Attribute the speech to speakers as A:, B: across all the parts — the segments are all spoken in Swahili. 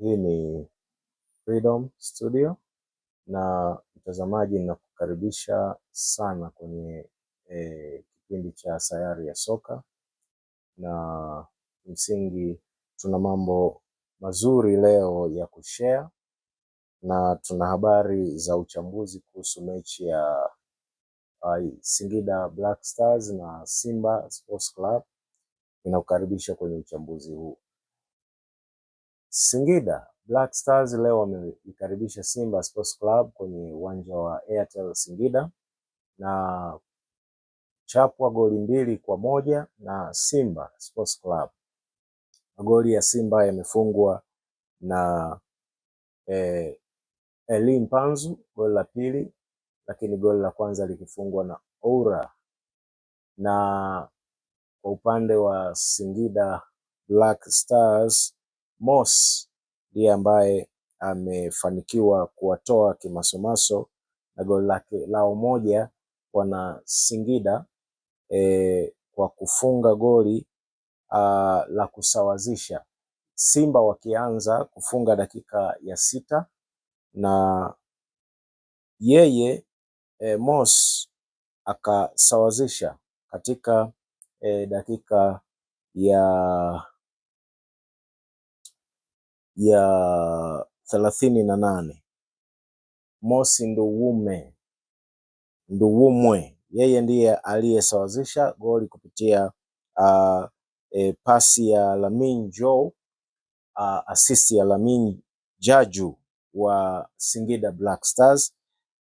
A: Hii ni Freedom Studio na mtazamaji, ninakukaribisha sana kwenye kipindi cha Sayari ya Soka, na msingi tuna mambo mazuri leo ya kushare, na tuna habari za uchambuzi kuhusu mechi ya Singida Black Stars na Simba Sports Club. Ninakukaribisha kwenye uchambuzi huu. Singida Black Stars leo wameikaribisha Simba Sports Club kwenye uwanja wa Airtel Singida na chapwa goli 2-1 na Simba Sports Club. Magoli ya Simba yamefungwa na Elie Mpanzu goli la pili, lakini goli la kwanza likifungwa na Oura. Na kwa upande wa Singida Black Stars, Moss ndiye ambaye amefanikiwa kuwatoa kimasomaso na goli lake lao moja wana Singida kwa kufunga goli la kusawazisha, Simba wakianza kufunga dakika ya 6 na yeye Moss akasawazisha katika dakika ya 38. Moss Nduwumwe yeye ndiye aliyesawazisha goli kupitia pasi ya Lamin Joe, assist ya Lamin Jaju wa Singida Black Stars,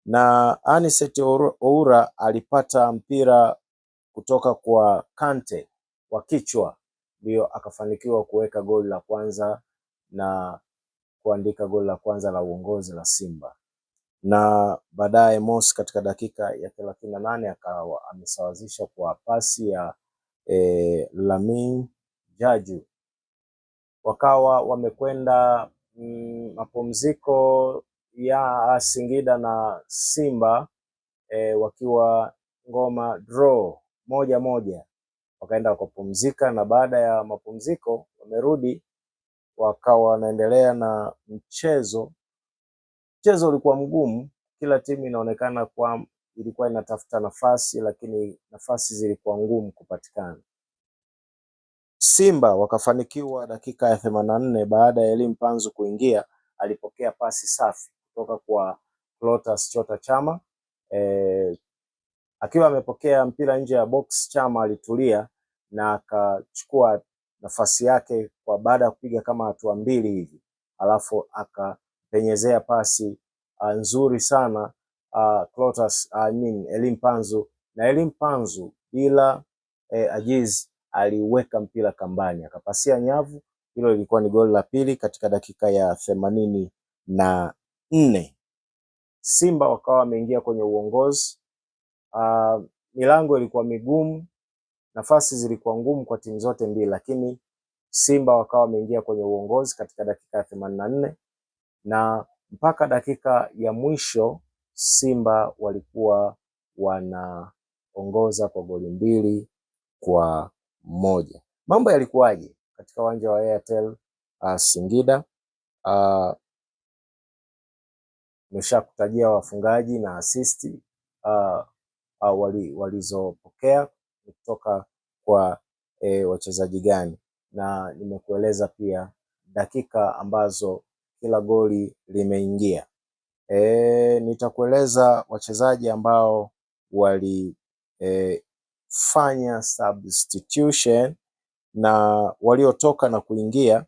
A: na Anicet Oura alipata mpira kutoka kwa Kante wa kichwa, ndio akafanikiwa kuweka goli la kwanza na kuandika goli la kwanza la uongozi la Simba. Na baadaye Moss katika dakika ya 38 akawa amesawazisha kwa pasi ya Lamin Jaju. Wakawa wamekwenda mapumziko ya Singida na Simba wakiwa ngoma draw 1-1, wakaenda wakapumzika, na baada ya mapumziko wamerudi wakawa wanaendelea na mchezo. Mchezo ulikuwa mgumu, kila timu inaonekana kwa ilikuwa inatafuta nafasi, lakini nafasi zilikuwa ngumu kupatikana. Simba wakafanikiwa dakika ya 84 baada ya Elie Mpanzu kuingia, alipokea pasi safi kutoka kwa Clatous Chota Chama. Akiwa amepokea mpira nje ya box, Chama alitulia na akachukua nafasi yake kwa baada ya kupiga kama hatua 2 hivi, alafu akapenyezea pasi nzuri sana Elie Mpanzu, na Elie Mpanzu bila ajiz aliweka mpira kambani akapasia nyavu. Hilo lilikuwa ni goli la pili katika dakika ya 84. Simba wakawa wameingia kwenye uongozi. Milango ilikuwa migumu, nafasi zilikuwa ngumu kwa timu zote mbili, lakini Simba wakawa wameingia kwenye uongozi katika dakika ya 84 na mpaka dakika ya mwisho Simba walikuwa wanaongoza kwa goli 2-1. Mambo yalikuwaje katika uwanja wa Airtel Singida? Nimeshakutajia wafungaji na asisti walizopokea kutoka kwa wachezaji gani, na nimekueleza pia dakika ambazo kila goli limeingia. Nitakueleza wachezaji ambao walifanya substitution na waliotoka na kuingia.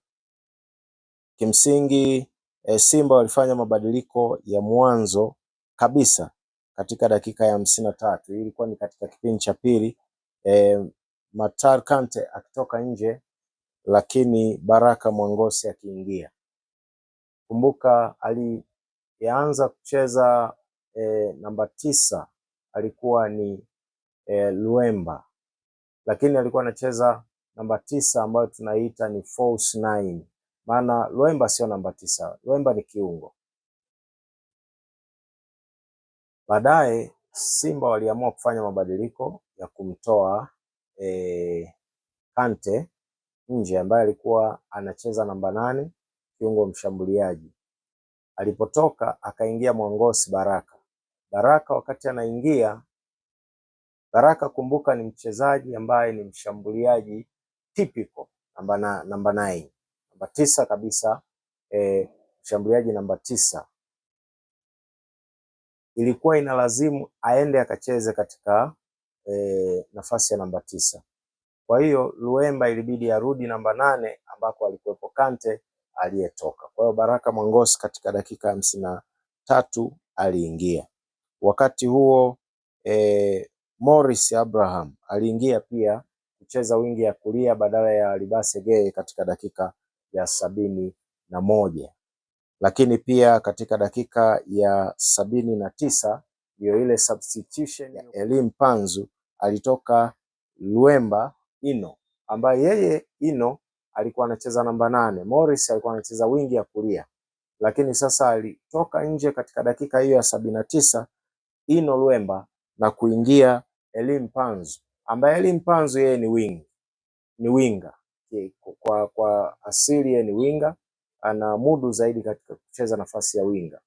A: Kimsingi Simba walifanya mabadiliko ya mwanzo kabisa katika dakika ya 53. Hii ilikuwa ni katika kipindi cha pili, Matar Kante akitoka nje, lakini Baraka Mwangosi akiingia. Kumbuka alianza kucheza namba 9 alikuwa ni Luemba, lakini alikuwa anacheza namba 9 ambayo tunaita ni false 9, maana Luemba sio namba 9, Luemba ni kiungo. Baadaye Simba waliamua kufanya mabadiliko ya kumtoa Kante nje ambaye alikuwa anacheza namba 8, kiungo mshambuliaji. Alipotoka akaingia Mwangosi Baraka. Baraka wakati anaingia, Baraka kumbuka ni mchezaji ambaye ni mshambuliaji typical namba 9, namba 9 kabisa, mshambuliaji namba 9. Ilikuwa inalazimu aende akacheze katika nafasi ya namba 9. Kwa hiyo Luemba ilibidi arudi namba 8 ambako alikuwepo Kante aliyetoka. Kwa hiyo Baraka Mwangosi katika dakika 53 aliingia. Wakati huo Morris Abraham aliingia pia kucheza wingi ya kulia badala ya Libase Geye katika dakika ya 71. Lakini pia katika dakika ya 79 ndio ile substitution ya Elim Panzu, alitoka Luemba Ino, ambaye yeye Ino alikuwa anacheza namba 8. Morris alikuwa anacheza wingi ya kulia, lakini sasa alitoka nje katika dakika hiyo ya 79 Ino Luemba na kuingia Elim Panzu, ambaye Elim Panzu yeye ni winga. Kwa asili yeye ni winga, ana mudu zaidi katika kucheza nafasi ya winga.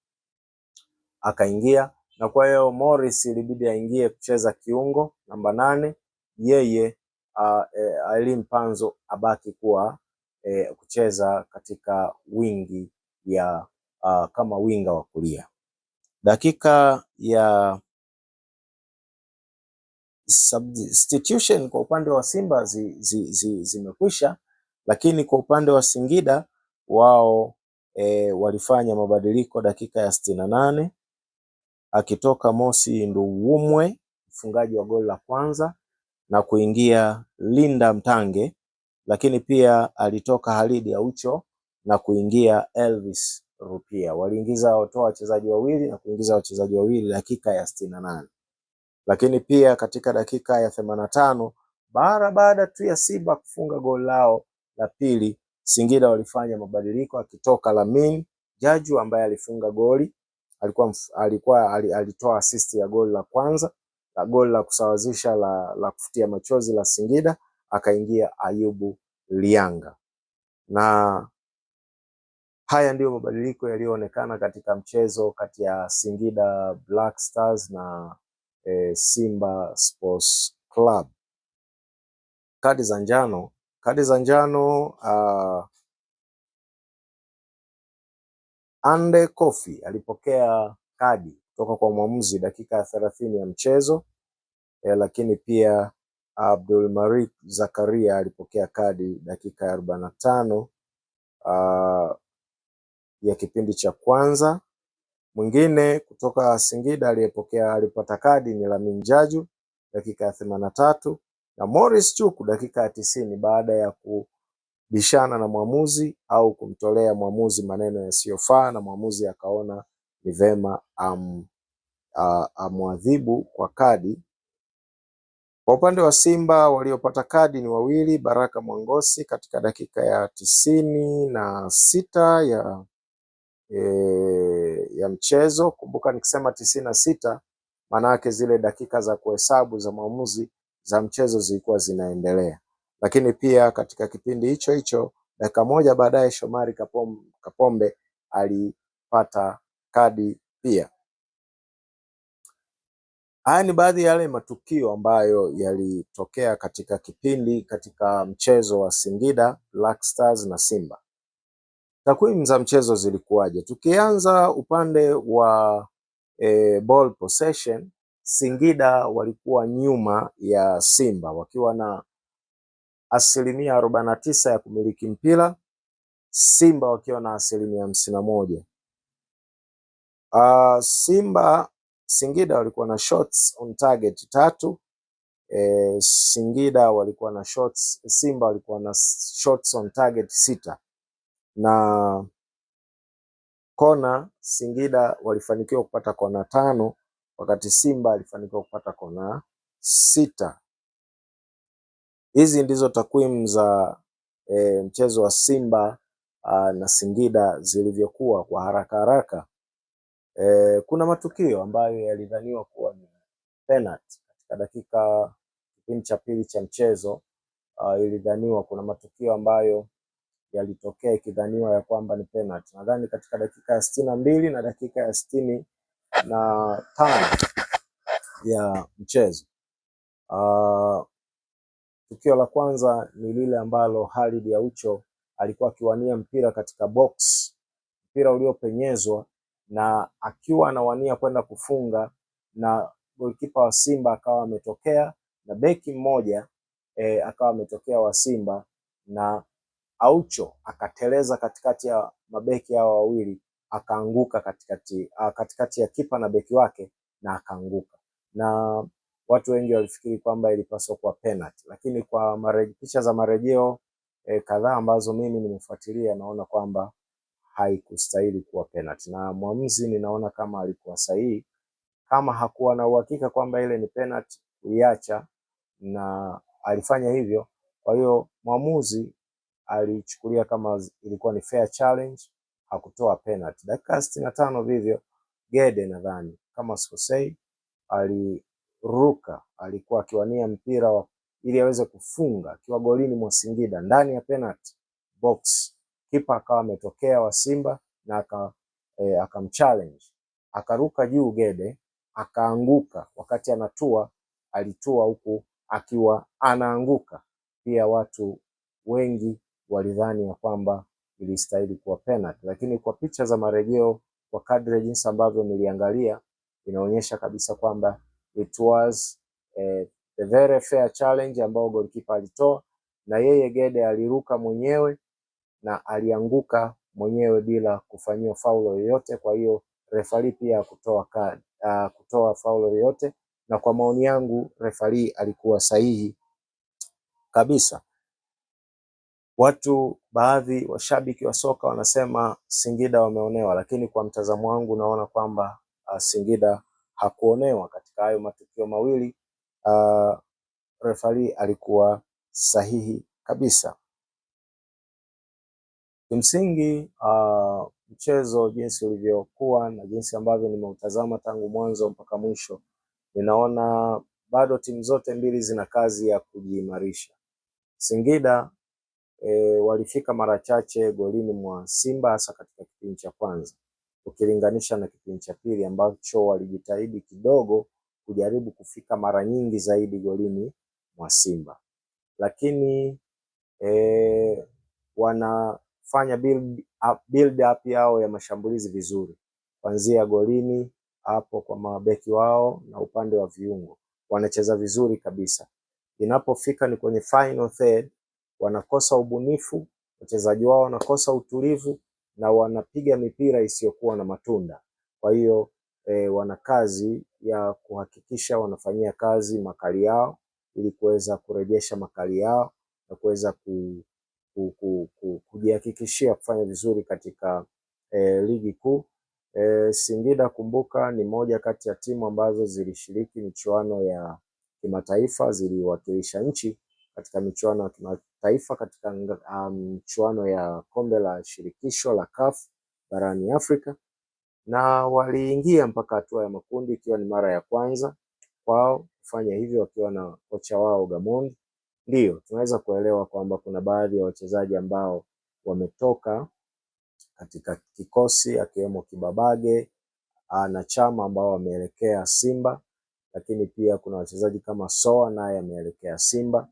A: Akaingia, na kwa hiyo Morris ilibidi aingie kucheza kiungo namba 8, yeye Elim Panzu abaki kuwa kucheza katika wingi ya kama winga wa kulia. Dakika ya substitution kwa upande wa Simba zimekwisha, lakini kwa upande wa Singida wao walifanya mabadiliko dakika ya 68, akitoka Mosi Nduwumwe mfungaji wa goli la kwanza na kuingia Linda Mtange, lakini pia alitoka Halidi Aucho na kuingia Elvis Rupia. Waliingiza watoa wachezaji wawili na kuingiza wachezaji wawili dakika ya 68. Lakini pia katika dakika ya 85 baada tu ya Simba kufunga goli lao la pili, Singida walifanya mabadiliko, akitoka Lamin Jaju ambaye alifunga goli, alitoa assist ya goli la kwanza na goli la kusawazisha la kufutia machozi la Singida, akaingia Ayubu Lianga. Na haya ndiyo mabadiliko yaliyoonekana katika mchezo kati ya Singida Black Stars na Simba Sports Club. Kadi za njano Ande Kofi alipokea kadi kutoka kwa mwamuzi dakika ya 30 ya mchezo, lakini pia Abdul Malik Zakaria alipokea kadi dakika ya 45 ya kipindi cha kwanza. Mwingine kutoka Singida alipata kadi ni Lamin Jaju dakika ya 83 na Morris Chuku dakika ya 90 baada ya kubishana na mwamuzi au kumtolea mwamuzi maneno yasiyofaa, na mwamuzi akaona ni vema amwadhibu kwa kadi. Kwa upande wa Simba waliopata kadi ni wawili, Baraka Mwangosi katika dakika ya 96 ya mchezo. Kumbuka nikisema 96 maana yake zile dakika za kuhesabu za maamuzi za mchezo zilikuwa zinaendelea. Lakini pia katika kipindi hicho hicho dakika moja baadaye Shomari Kapombe alipata kadi pia. Haya ni baadhi ya yale matukio ambayo yalitokea katika mchezo wa Singida Black Stars na Simba. Takwimu za mchezo zilikuwaje? Tukianza upande wa ball possession, Singida walikuwa nyuma ya Simba wakiwa na 49% ya kumiliki mpira, Simba wakiwa na 51%. Singida walikuwa na shots on target 3, Simba walikuwa na shots on target 6, na kona Singida walifanikiwa kupata kona 5 wakati Simba alifanikiwa kupata kona 6. Hizi ndizo takwimu za mchezo wa Simba na Singida zilivyokuwa kwa haraka haraka. Kuna matukio ambayo yalidhaniwa kuwa ni penalty katika kipindi cha pili cha mchezo. Ilidhaniwa kuna matukio ambayo yalitokea ikidhaniwa ya kwamba ni penalty. Nadhani katika dakika ya 62 na dakika ya 65 ya mchezo. Tukio la kwanza ni lile ambalo Khalid Aucho alikuwa akiwania mpira katika box, mpira uliopenyezwa na akiwa anawania kwenda kufunga, na golikipa wa Simba akawa ametokea na beki mmoja akawa ametokea wa Simba, na Aucho akateleza katikati ya mabeki hao wawili, akaanguka katikati ya kipa na beki wake, na akaanguka, na watu wengi walifikiri kwamba ilipaswa kuwa penalty, lakini kwa picha za marejeo kadhaa ambazo mimi nimefuatilia, naona kwamba haikustahili kuwa penalty, na mwamuzi ninaona kama alikuwa sahihi. Kama hakuwa na uhakika kwamba ile ni penalty, kuiacha, na alifanya hivyo. Kwa hiyo mwamuzi alichukulia kama ilikuwa ni fair challenge, hakutoa penalty. Dakika 65 vivyo, Gede nadhani kama sikosei, aliruka, alikuwa akiwania mpira ili aweze kufunga akiwa golini mwa Singida ndani ya penalty box. Kipa akawa ametokea wa Simba na akamchallenge, akaruka juu Gede, akaanguka. Wakati anatua, alitua huku akiwa anaanguka pia. Watu wengi walidhani ya kwamba ilistahili kuwa penalty, lakini kwa picha za marejeo, kwa kadri jinsi ambavyo niliangalia, inaonyesha kabisa kwamba it was a very fair challenge ambao goalkeeper alitoa, na yeye Gede aliruka mwenyewe na alianguka mwenyewe bila kufanyiwa faulo yoyote. Kwa hiyo refari pia kutoa faulo yoyote, na kwa maoni yangu refari alikuwa sahihi kabisa. Baadhi washabiki wa soka wanasema Singida wameonewa, lakini kwa mtazamo wangu naona kwamba Singida hakuonewa katika hayo matukio mawili. Refari alikuwa sahihi kabisa. Kimsingi mchezo jinsi ulivyokuwa na jinsi ambavyo nimeutazama tangu mwanzo mpaka mwisho, ninaona bado timu zote mbili zina kazi ya kujiimarisha. Singida walifika mara chache golini mwa Simba, hasa katika kipindi cha kwanza, ukilinganisha na kipindi cha pili ambacho walijitahidi kidogo kujaribu kufika mara nyingi zaidi golini mwa Simba, lakini wanafanya build up yao ya mashambulizi vizuri, kuanzia golini hapo kwa mabeki wao na upande wa viungo wanacheza vizuri kabisa. Inapofika ni kwenye final third, wanakosa ubunifu, wachezaji wao wanakosa utulivu na wanapiga mipira isiyokuwa na matunda. Kwa hiyo wana kazi ya kuhakikisha wanafanyia kazi makali yao ili kuweza kurejesha makali yao na kuweza kujihakikishia kufanya vizuri katika ligi kuu. Singida, kumbuka, ni moja kati ya timu ambazo zilishiriki michuano ya kimataifa, ziliwakilisha nchi katika michuano ya kimataifa katika michuano ya kombe la shirikisho la CAF barani Afrika, na waliingia mpaka hatua ya makundi, ikiwa ni mara ya kwanza kwao kufanya hivyo wakiwa na kocha wao Gamondi. Ndio tunaweza kuelewa kwamba kuna baadhi ya wachezaji ambao wametoka katika kikosi, akiwemo Kibabage na Chama ambao wameelekea Simba, lakini pia kuna wachezaji kama Soa naye ameelekea Simba.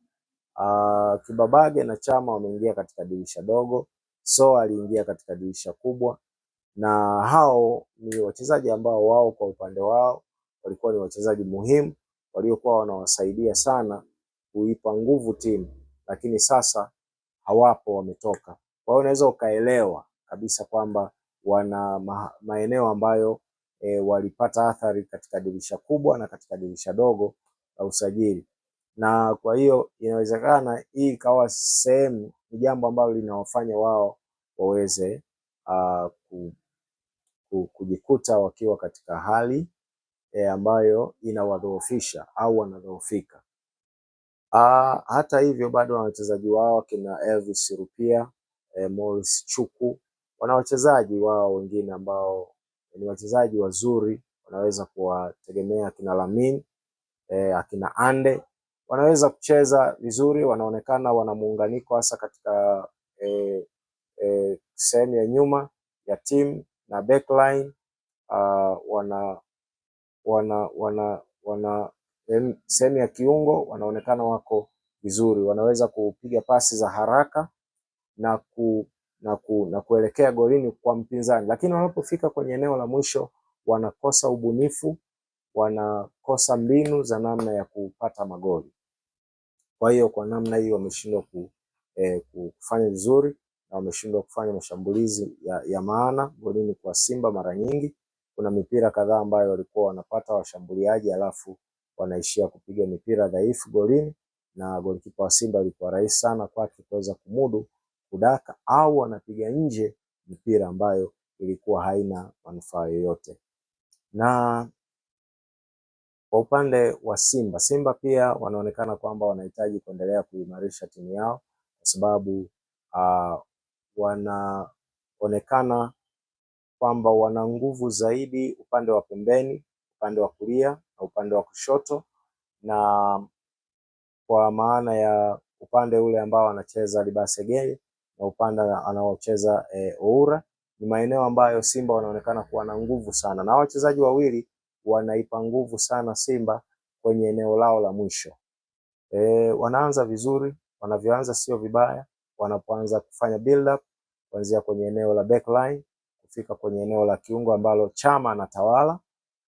A: Kibabage na Chama wameingia katika dirisha dogo, Soa aliingia katika dirisha kubwa, na hao ni wachezaji ambao wao kwa upande wao walikuwa ni wachezaji muhimu waliokuwa wanawasaidia sana kuipa nguvu timu, lakini sasa hawapo, wametoka. Kwa hiyo unaweza ukaelewa kabisa kwamba wana maeneo ambayo walipata athari katika dirisha kubwa na katika dirisha dogo la usajili, na kwa hiyo inawezekana hii ikawa sehemu, ni jambo ambalo linawafanya wao waweze kujikuta wakiwa katika hali ambayo inawadhoofisha au wanadhoofika. Hata hivyo bado wana wachezaji wao kina Elvis Rupia, Morris Chuku, wana wachezaji wao wengine ambao ni wachezaji wazuri, wanaweza kuwategemea, akina Lamin, akina Ande, wanaweza kucheza vizuri, wanaonekana wana muunganiko hasa katika sehemu ya nyuma ya timu na backline wana sehemu ya kiungo wanaonekana wako vizuri, wanaweza kupiga pasi za haraka na kuelekea golini kwa mpinzani, lakini wanapofika kwenye eneo la mwisho wanakosa ubunifu, wanakosa mbinu za namna ya kupata magoli. Kwa hiyo kwa namna hiyo wameshindwa kufanya vizuri na wameshindwa kufanya mashambulizi ya maana golini kwa Simba. Mara nyingi kuna mipira kadhaa ambayo walikuwa wanapata washambuliaji alafu wanaishia kupiga mipira dhaifu golini, na golikipa wa Simba ilikuwa rahisi sana kwake kuweza kumudu kudaka, au wanapiga nje mipira ambayo ilikuwa haina manufaa yoyote. Na kwa upande wa Simba pia wanaonekana kwamba wanahitaji kuendelea kuimarisha timu yao, kwa sababu wanaonekana kwamba wana nguvu zaidi upande wa pembeni, upande wa kulia na upande wa kushoto, na kwa maana ya upande ule ambao anacheza Libase Geye na upande anaocheza Oura, ni maeneo ambayo Simba wanaonekana kuwa na nguvu sana, na wachezaji wawili wanaipa nguvu sana Simba kwenye eneo lao la mwisho. Wanaanza vizuri, wanavyoanza sio vibaya, wanapoanza kufanya build up kuanzia kwenye eneo la backline kufika kwenye eneo la kiungo ambalo Chama anatawala,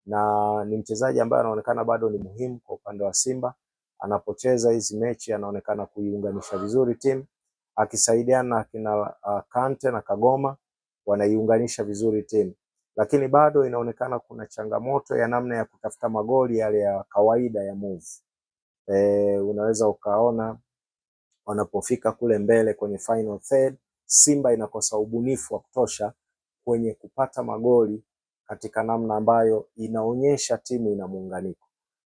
A: na ni mchezaji ambaye anaonekana bado ni muhimu kwa upande wa Simba. Anapocheza hizi mechi anaonekana kuiunganisha vizuri timu, akisaidiana na kina Kante na Kagoma, wanaiunganisha vizuri timu. Lakini bado inaonekana kuna changamoto ya namna ya kutafuta magoli yale ya kawaida ya move. Unaweza ukaona wanapofika kule mbele kwenye final third, Simba inakosa ubunifu wa kutosha kwenye kupata magoli katika namna ambayo inaonyesha timu ina muunganiko.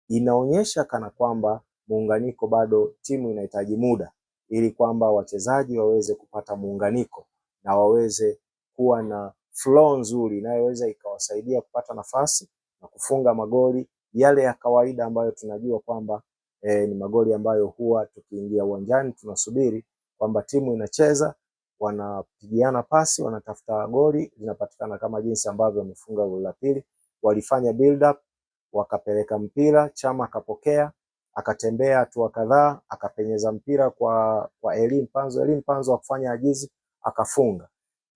A: Inaonyesha kana kwamba muunganiko bado timu inahitaji muda ili kwamba wachezaji waweze kupata muunganiko na waweze kuwa na flow nzuri inayoweza ikawasaidia kupata nafasi na kufunga magoli yale ya kawaida ambayo tunajua kwamba ni magoli ambayo huwa tukiingia uwanjani tunasubiri kwamba timu inacheza, wanapigiana pasi, wanatafuta goli linapatikana, kama jinsi ambavyo wamefunga goli la pili. Walifanya build up, wakapeleka mpira, Chama akapokea, akatembea hatua kadhaa, akapenyeza mpira kwa Elie Mpanzu akafanya ajizi, akafunga.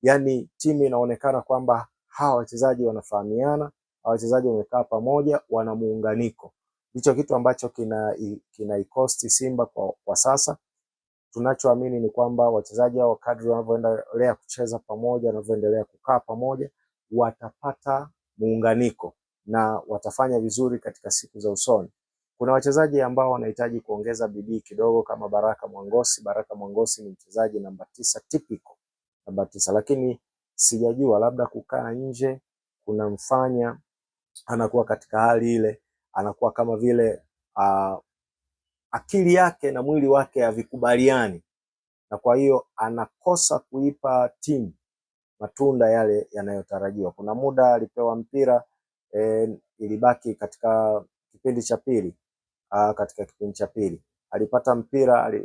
A: Yani timu inaonekana kwamba hawa wachezaji wanafahamiana, hawa wachezaji wamekaa pamoja, wana muunganiko. Hicho kitu ambacho kinaikosti Simba kwa sasa. Tunachoamini ni kwamba wachezaji hao kadri wanavyoendelea kucheza pamoja, wanavyoendelea kukaa pamoja, watapata muunganiko na watafanya vizuri katika siku za usoni. Kuna wachezaji ambao wanahitaji kuongeza bidii kidogo kama Baraka Mwangosi. Baraka Mwangosi ni mchezaji namba 9 typical, namba 9, lakini sijajua labda kukaa nje kunamfanya anakuwa katika hali ile, anakuwa kama vile akili yake na mwili wake havikubaliani, na kwa hiyo anakosa kuipa timu matunda yale yanayotarajiwa. Kuna muda alipewa mpira ilibaki katika kipindi cha pili, alipata mpira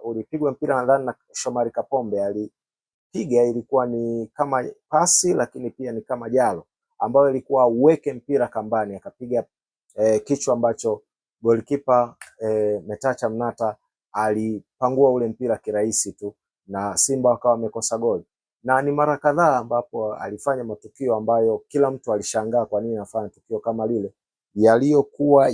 A: ulipigwa mpira nadhani na Shomari Kapombe, alipiga, ilikuwa ni kama pasi lakini pia ni kama jalo ambayo ilikuwa uweke mpira kambani, akapiga kichwa ambacho golikipa Metacha Mnata alipangua ule mpira kirahisi tu na Simba wakawa wamekosa goli. Na ni mara kadhaa ambapo alifanya matukio ambayo kila mtu alishangaa kwa nini anafanya tukio kama lile, yaliyokuwa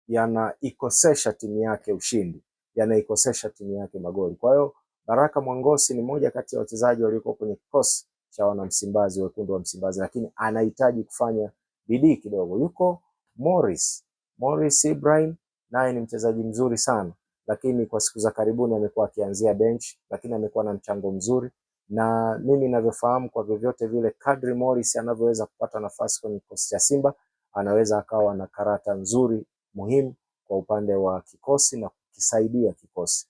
A: yanaikosesha timu yake ushindi, yanaikosesha timu yake magoli. Kwa hiyo Baraka Mwangosi ni moja kati ya wachezaji walioko kwenye kikosi cha wana Msimbazi, wekundu wa Msimbazi, lakini anahitaji kufanya bidii kidogo. Yuko Morris Ibrahim, naye ni mchezaji mzuri sana, lakini kwa siku za karibuni amekuwa akianzia bench, lakini amekuwa na mchango mzuri, na mimi ninavyofahamu kwa vyovyote vile kadri Morris anavyoweza kupata nafasi kwenye kikosi cha Simba, anaweza akawa na karata nzuri muhimu kwa upande wa kikosi na kukisaidia kikosi.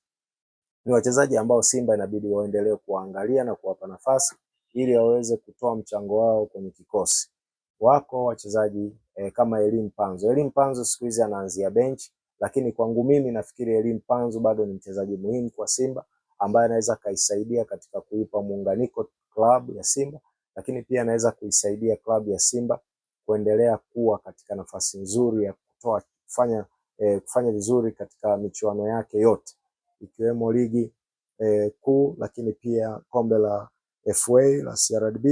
A: Ni wachezaji ambao Simba inabidi waendelee kuangalia na kuwapa nafasi ili waweze kutoa mchango wao kwenye kikosi. Wako wachezaji kama Elie Mpanzu siku hizi anaanzia bench, lakini kwangu mimi nafikiri Elie Mpanzu bado ni mchezaji muhimu kwa Simba ambaye anaweza kaisaidia katika kuipa muunganiko klabu ya Simba, lakini pia anaweza kuisaidia klabu ya Simba kuendelea kuwa katika nafasi nzuri ya kufanya vizuri katika michuano yake yote ikiwemo ligi kuu, lakini pia kombe la FA la CRDB,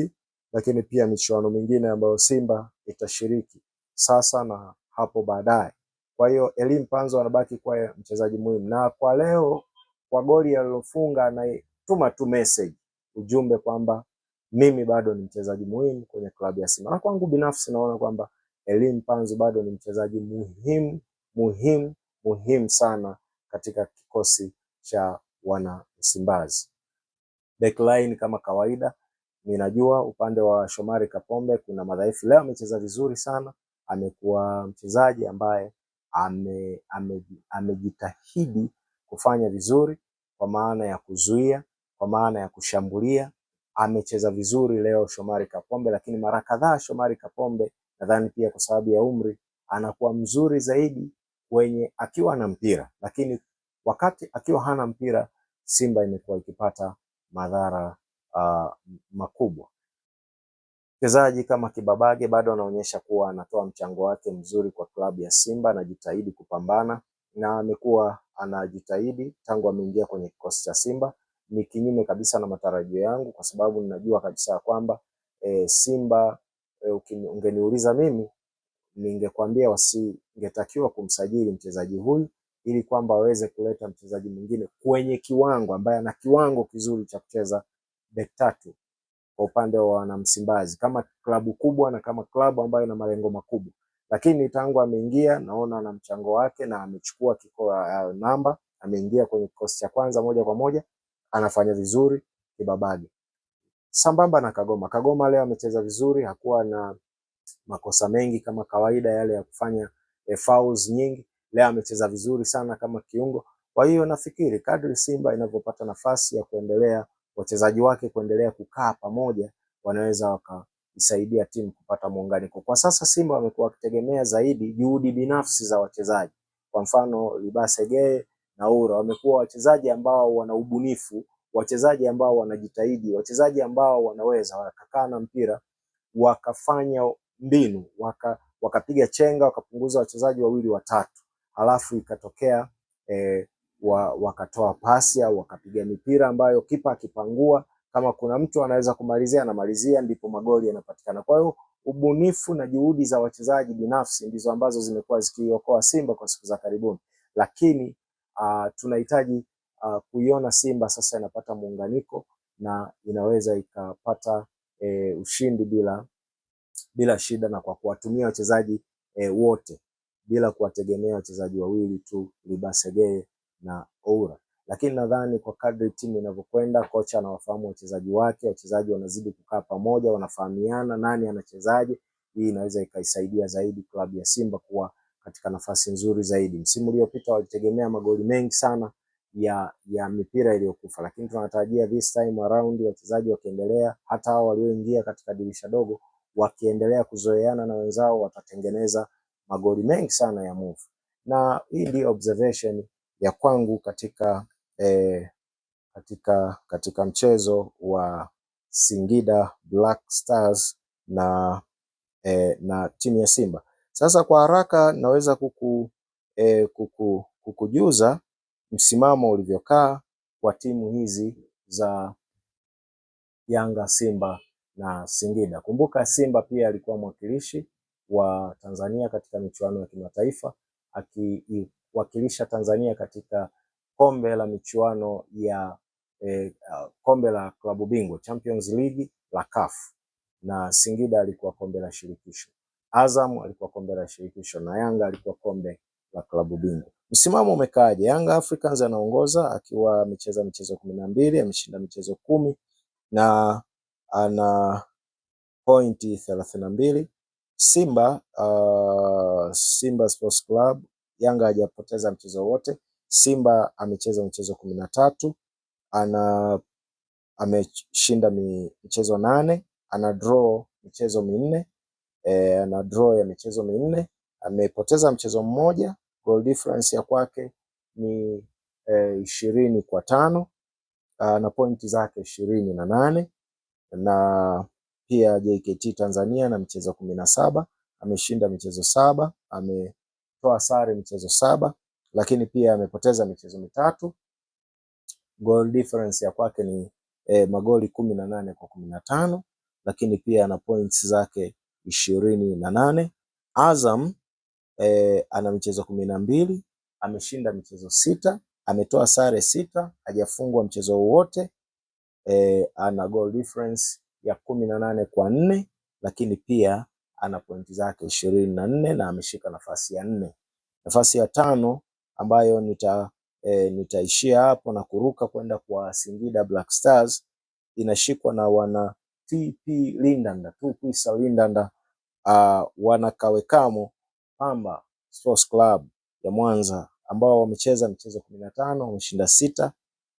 A: lakini pia michuano mingine ambayo Simba itashiriki sasa na hapo baadaye. Kwa hiyo Elie Mpanzu anabaki kuwa mchezaji muhimu, na kwa leo kwa goli alilofunga anatuma tu message, ujumbe kwamba mimi bado ni mchezaji muhimu kwenye klabu ya Simba. Na kwangu binafsi naona kwamba Elie Mpanzu bado ni mchezaji muhimu sana katika kikosi cha wana Msimbazi. Backline kama kawaida, ninajua upande wa Shomari Kapombe kuna madhaifu. Leo amecheza vizuri sana, amekuwa mchezaji ambaye amejitahidi kufanya vizuri kwa maana ya kuzuia, kwa maana ya kushambulia. Amecheza vizuri leo Shomari Kapombe, lakini mara kadhaa Shomari Kapombe nadhani pia kwa sababu ya umri anakuwa mzuri zaidi akiwa na mpira, lakini wakati akiwa hana mpira Simba imekuwa ikipata madhara makubwa. Mchezaji kama Kibabage bado anaonyesha kuwa anatoa mchango wake mzuri kwa klabu ya Simba, anajitahidi kupambana na amekuwa anajitahidi tangu ameingia kwenye kikosi cha Simba. Ni kinyume kabisa na matarajio yangu, kwa sababu ninajua kabisa kwamba Simba ungeniuliza mimi ningekwambia wasingetakiwa kumsajili mchezaji huyu ili kwamba waweze kuleta mchezaji mwingine kwenye kiwango ambaye ana kiwango kizuri cha kucheza beki tatu kwa upande wa Wanamsimbazi kama klabu kubwa na kama klabu ambayo ina malengo makubwa. Lakini tangu ameingia naona ana mchango wake na amechukua namba, ameingia kwenye kikosi cha kwanza moja kwa moja, anafanya vizuri Kibabage. Sambamba na Kagoma leo amecheza vizuri, hakuwa na makosa mengi kama kawaida yale ya kufanya fouls nyingi. Leo amecheza vizuri sana kama kiungo. Kwa hiyo nafikiri kadri Simba inavyopata nafasi ya kuendelea, wachezaji wake kuendelea kukaa pamoja, wanaweza wakaisaidia timu kupata muunganiko. Kwa sasa Simba wamekuwa wakitegemea zaidi juhudi binafsi za wachezaji. Kwa mfano Libase Geye na Oura wamekuwa wachezaji ambao wana ubunifu, wachezaji ambao wanajitahidi, wachezaji ambao wanaweza wakakaa na mpira wakafanya mbinu, wakapiga chenga, wakapunguza wachezaji wawili watatu, halafu ikatokea wakatoa pasi au wakapiga mipira ambayo kipa akipangua, kama kuna mtu anaweza kumalizia anamalizia, ndipo magoli yanapatikana. Kwa hiyo ubunifu na juhudi za wachezaji binafsi ndizo ambazo zimekuwa zikiokoa Simba kwa siku za karibuni, lakini tunahitaji kuiona Simba sasa inapata muunganiko na inaweza ikapata ushindi bila shida, na kwa kuwatumia wachezaji wote bila kuwategemea wachezaji wawili tu, Libase Geye na Oura. Lakini nadhani kwa kadri timu inavyokwenda, kocha anawafahamu wachezaji wake, wachezaji wanazidi kukaa pamoja, wanafahamiana nani anachezaje. Hii inaweza ikaisaidia zaidi klabu ya Simba kuwa katika nafasi nzuri zaidi. Msimu uliopita walitegemea magoli mengi sana ya mipira iliyokufa, lakini tunatarajia this time around wachezaji wakiendelea, hata hao walioingia katika dirisha dogo wakiendelea kuzoeana na wenzao, watatengeneza magoli mengi sana ya move. Na hii ndio observation ya kwangu katika mchezo wa Singida Black Stars na timu ya Simba. Sasa kwa haraka naweza kukujuza msimamo ulivyokaa kwa timu hizi za Yanga, Simba na Singida. Kumbuka Simba pia alikuwa mwakilishi wa Tanzania katika michuano ya kimataifa, akiwakilisha Tanzania katika kombe la michuano ya kombe la klabu bingwa Champions League la CAF, na Singida alikuwa kombe la shirikisho. Azam alikuwa kombe la shirikisho na Yanga alikuwa kombe la klabu bingwa. Msimamo umekaaje? Yanga Africans anaongoza akiwa amecheza michezo 12, ameshinda michezo 10 na ana pointi 32. Simba Sports Club, Yanga hajapoteza mchezo wote. Simba amecheza michezo 13, ameshinda michezo 8, ana draw michezo 4, ana draw ya michezo 4, amepoteza mchezo mmoja. Goal difference ya kwake ni 20-5. na pointi zake 28 na pia JKT Tanzania na michezo 17, ameshinda michezo 7, ametoa sare michezo 7, lakini pia amepoteza michezo 3. Goal difference ya kwake ni magoli 18 kwa 15, lakini pia ana points zake 28. Azam ana michezo 12, ameshinda michezo 6, ametoa sare 6, hajafungwa mchezo wowote. Ana goal difference ya 18 kwa 4, lakini pia ana pointi zake 24 na ameshika nafasi ya 4. Nafasi ya 5 ambayo nitaishia hapo na kuruka kwenda kwa Singida Black Stars inashikwa na wana TP Lindanda, Tukwisa Lindanda, wana Kawekamo Pamba Sports Club ya Mwanza ambao wamecheza michezo 15, wameshinda 6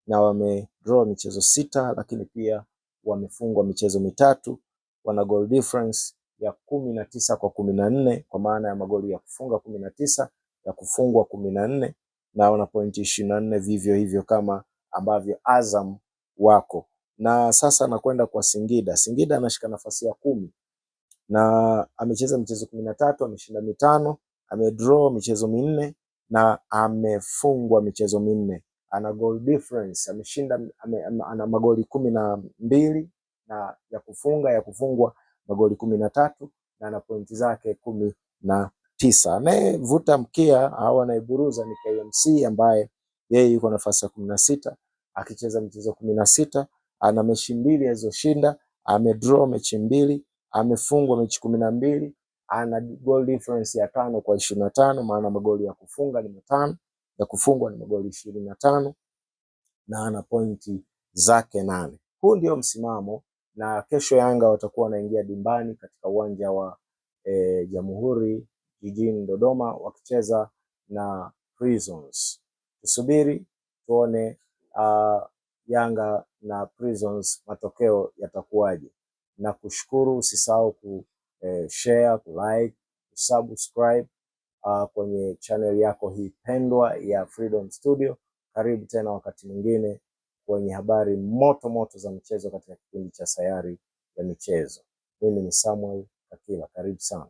A: na wamedraw michezo 6, lakini pia wamefungwa michezo 3. Wana goal difference ya 19 kwa 14, kwa maana ya magoli ya kufunga 19, ya kufungwa 14, na wana pointi 24 vivyo hivyo kama ambavyo Azam wako. Na sasa nakwenda kwa Singida. Singida anashika nafasi ya 10 na amecheza michezo 13, ameshinda 5, amedraw michezo 4 na amefungwa michezo 4. Ana goal difference, ameshinda ana magoli 12 na ya kufungwa magoli 13, na ana pointi zake 19. Anayevuta mkia au anayeburuza ni KMC ambaye yeye yuko nafasi ya 16 akicheza michezo 16, ana mechi 2 alizoshinda, amedraw mechi 2, amefungwa mechi 12, ana goal difference ya 5 kwa 25, maana magoli ya kufunga ni 5, ya kufungwa ni magoli 25, na ana pointi zake 8. Huu ndio msimamo, na kesho Yanga watakuwa wanaingia dimbani katika uwanja wa Jamhuri jijini Dodoma wakicheza na Prisons. Tusubiri tuone Yanga na Prisons matokeo yatakuwaje. Na kushukuru, usisahau share, like, subscribe kwenye channel yako hii pendwa ya Freedom Studio. Karibu tena wakati mwingine kwenye habari moto moto za michezo katika kipindi cha Sayari ya Michezo. Mimi ni Samuel Kakila, karibu sana.